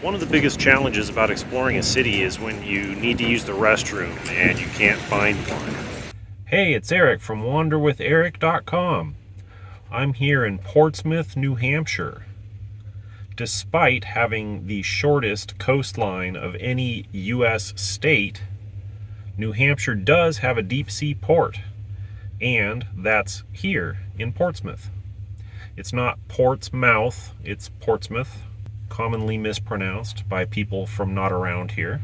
One of the biggest challenges about exploring a city is when you need to use the restroom and you can't find one. Hey, it's Eric from wanderwitheric.com. I'm here in Portsmouth, New Hampshire. Despite having the shortest coastline of any U.S. state, New Hampshire does have a deep sea port, and that's here in Portsmouth. It's not Portsmouth, it's Portsmouth, commonly mispronounced by people from not around here.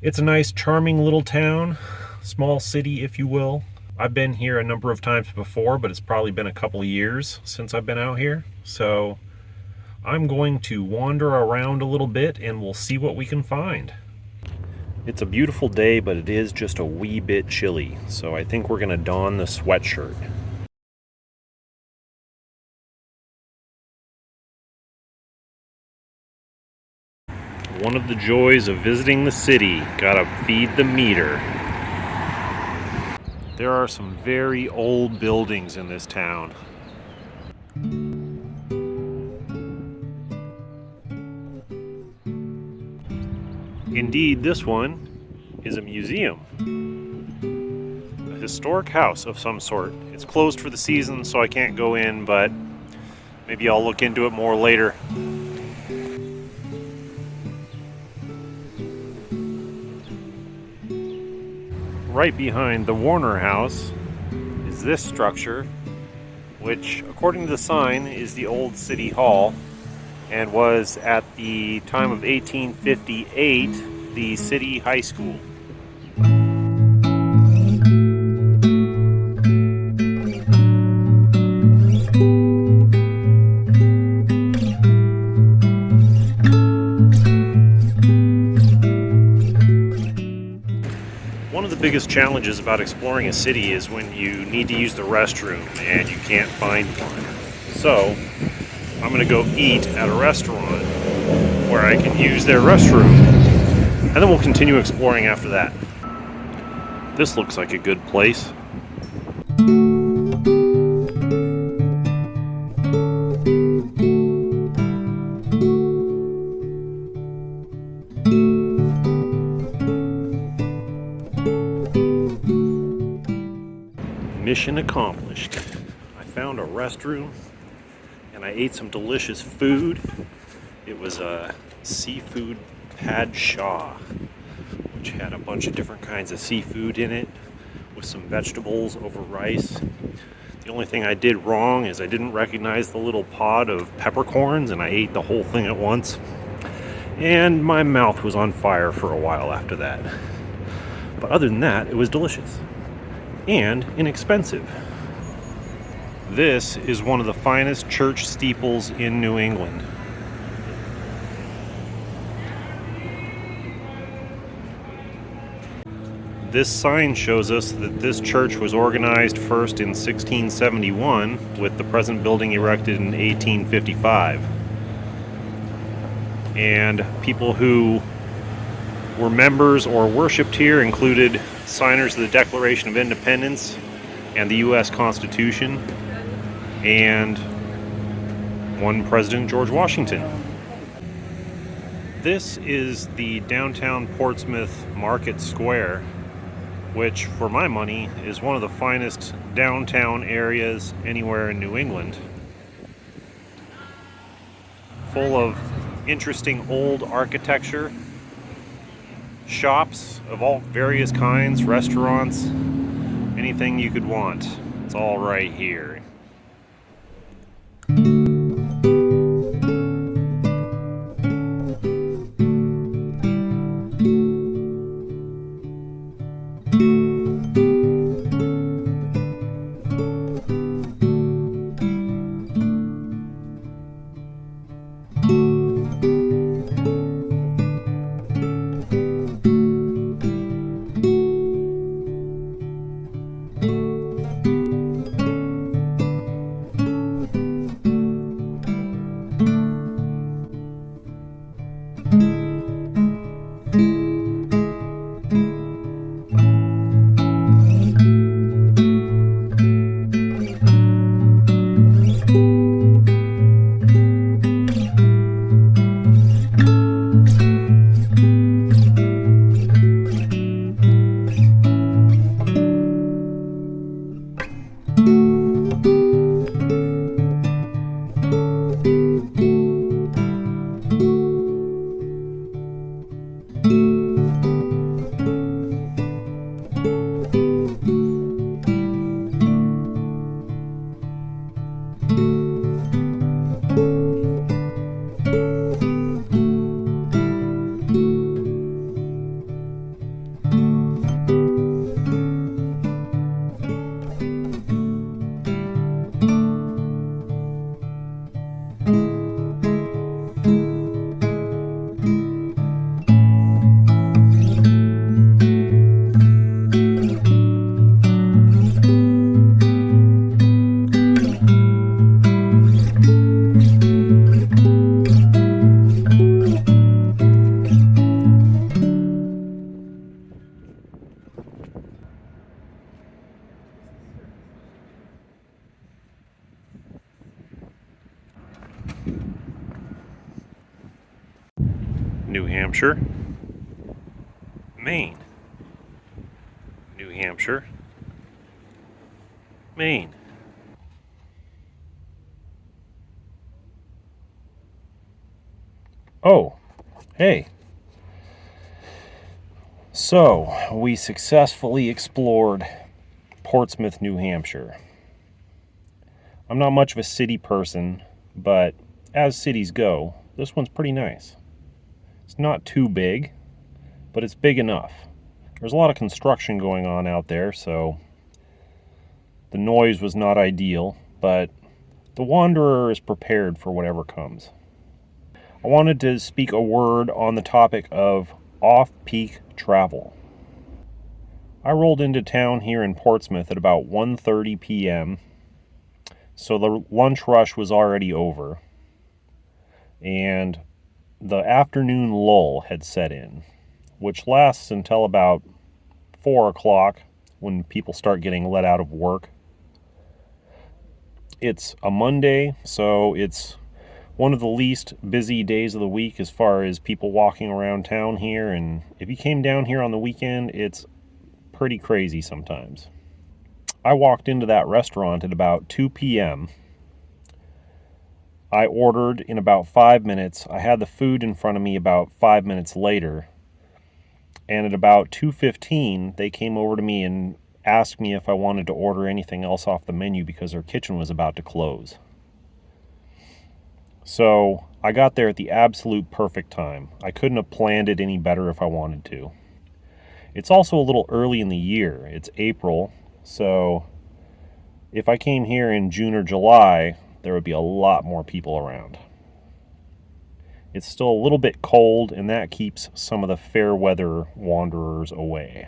It's a nice, charming little town, small city, if you will. I've been here a number of times before, but it's probably been a couple of years since I've been out here. So I'm going to wander around a little bit and we'll see what we can find. It's a beautiful day, but it is just a wee bit chilly. So I think we're going to don the sweatshirt. One of the joys of visiting the city, gotta feed the meter. There are some very old buildings in this town. Indeed, this one is a museum. A historic house of some sort. It's closed for the season, so I can't go in, but maybe I'll look into it more later. Right behind the Warner House is this structure, which, according to the sign, is the old City Hall and was, at the time of 1858, the City High School. One of the biggest challenges about exploring a city is when you need to use the restroom and you can't find one. So, I'm going to go eat at a restaurant where I can use their restroom, and then we'll continue exploring after that. This looks like a good place. Mission accomplished. I found a restroom and I ate some delicious food. It was a seafood pad shaw, which had a bunch of different kinds of seafood in it with some vegetables over rice. The only thing I did wrong is I didn't recognize the little pod of peppercorns and I ate the whole thing at once. And my mouth was on fire for a while after that. But other than that, it was delicious and inexpensive. This is one of the finest church steeples in New England. This sign shows us that this church was organized first in 1671, with the present building erected in 1855. And people who were members or worshipped here included signers of the Declaration of Independence and the U.S. Constitution, and one President, George Washington. This is the downtown Portsmouth Market Square, which, for my money, is one of the finest downtown areas anywhere in New England. Full of interesting old architecture, shops of all various kinds, restaurants, anything you could want. It's all right here. Hampshire, Maine, New Hampshire, Maine. Oh, hey. So, we successfully explored Portsmouth, New Hampshire. I'm not much of a city person, but as cities go, this one's pretty nice. It's not too big, but it's big enough. There's a lot of construction going on out there, so the noise was not ideal, but the wanderer is prepared for whatever comes. I wanted to speak a word on the topic of off-peak travel. I rolled into town here in Portsmouth at about 1:30 p.m., so the lunch rush was already over, and the afternoon lull had set in, which lasts until about 4 o'clock when people start getting let out of work. It's a Monday, so it's one of the least busy days of the week as far as people walking around town here, and if you came down here on the weekend, it's pretty crazy sometimes. I walked into that restaurant at about 2 p.m. I ordered in about 5 minutes. I had the food in front of me about 5 minutes later, and at about 2:15 they came over to me and asked me if I wanted to order anything else off the menu because their kitchen was about to close. So I got there at the absolute perfect time. I couldn't have planned it any better if I wanted to. It's also a little early in the year. It's April, so if I came here in June or July, there would be a lot more people around. It's still a little bit cold, and that keeps some of the fair weather wanderers away.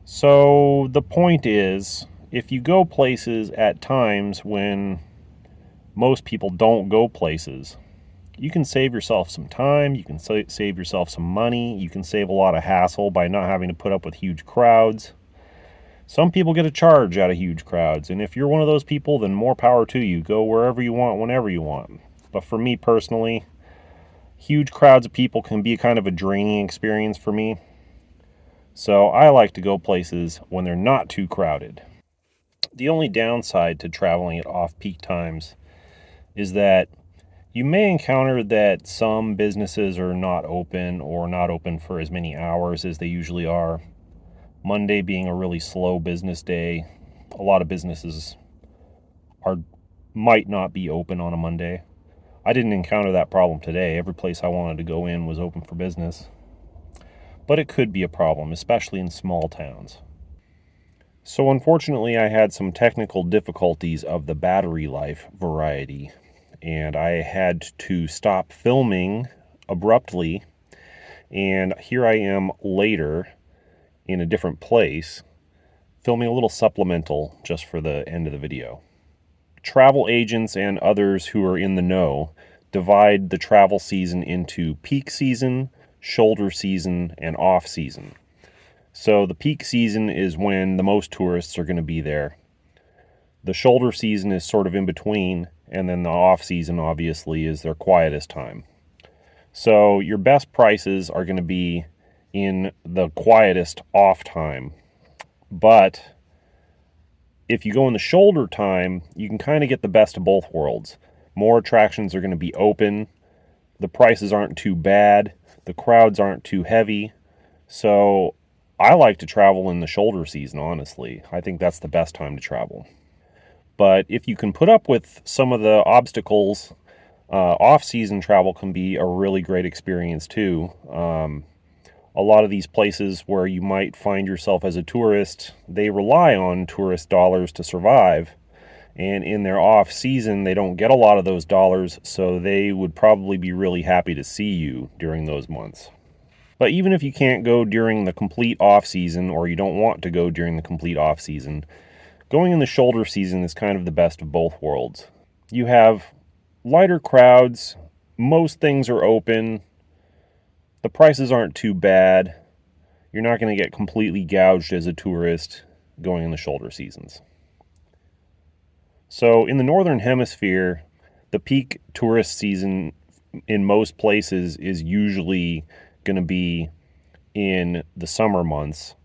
So the point is, if you go places at times when most people don't go places, you can save yourself some time, you can save yourself some money, you can save a lot of hassle by not having to put up with huge crowds. Some people get a charge out of huge crowds, and if you're one of those people, then more power to you. Go wherever you want, whenever you want. But for me personally, huge crowds of people can be kind of a draining experience for me. So I like to go places when they're not too crowded. The only downside to traveling at off-peak times is that you may encounter that some businesses are not open or not open for as many hours as they usually are. Monday being a really slow business day, a lot of businesses might not be open on a Monday. I didn't encounter that problem today. Every place I wanted to go in was open for business. But it could be a problem, especially in small towns. So unfortunately, I had some technical difficulties of the battery life variety, and I had to stop filming abruptly, and here I am later in a different place, filming a little supplemental just for the end of the video. Travel agents and others who are in the know divide the travel season into peak season, shoulder season, and off season. So the peak season is when the most tourists are going to be there. The shoulder season is sort of in between, and then the off season obviously is their quietest time. So your best prices are going to be in the quietest off time. But if you go in the shoulder time, you can kind of get the best of both worlds. More attractions are going to be open. The prices aren't too bad. The crowds aren't too heavy. So I like to travel in the shoulder season, honestly. I think that's the best time to travel. But if you can put up with some of the obstacles, off-season travel can be a really great experience too. A lot of these places where you might find yourself as a tourist, they rely on tourist dollars to survive. And in their off-season, they don't get a lot of those dollars, so they would probably be really happy to see you during those months. But even if you can't go during the complete off-season, or you don't want to go during the complete off-season, going in the shoulder season is kind of the best of both worlds. You have lighter crowds, most things are open, the prices aren't too bad, you're not going to get completely gouged as a tourist going in the shoulder seasons. So in the Northern Hemisphere, the peak tourist season in most places is usually going to be in the summer months,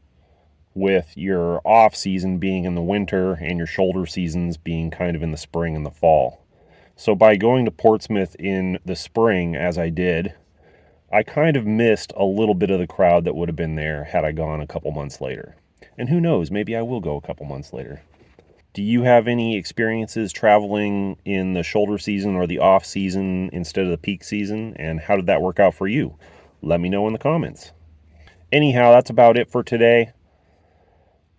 with your off season being in the winter and your shoulder seasons being kind of in the spring and the fall. So by going to Portsmouth in the spring, as I did, I kind of missed a little bit of the crowd that would have been there had I gone a couple months later. And who knows, maybe I will go a couple months later. Do you have any experiences traveling in the shoulder season or the off season instead of the peak season? And how did that work out for you? Let me know in the comments. Anyhow, that's about it for today.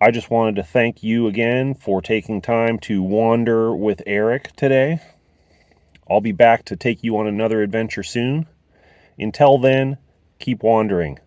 I just wanted to thank you again for taking time to wander with Eric today. I'll be back to take you on another adventure soon. Until then, keep wandering.